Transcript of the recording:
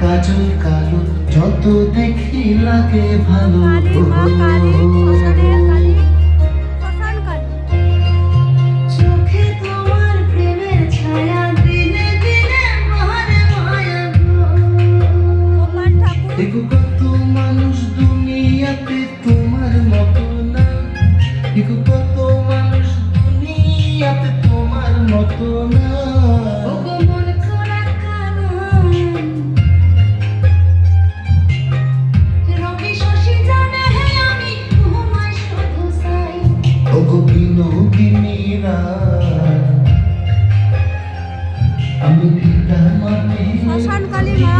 কাজল কালো যত দেখি লাগে ভালো। কালী মা কালী শ্মশানের কালী শ্মশান কালী। চোখে তোমার প্রেমের ছায়া দিনে দিনে মরে মায়া গো। গোপাল ঠাকুর দেখো কত মানুষ দুনিয়াতে তোমার মতো না, দেখো কত মানুষ দুনিয়াতে তোমার মতো না। ওগো মন করা কালো রবি শশী জানে হে আমি তোমায় শুধু চাই। ওগো বিনোদিনীরা আমি পিতা মানে শ্মশান কালী মা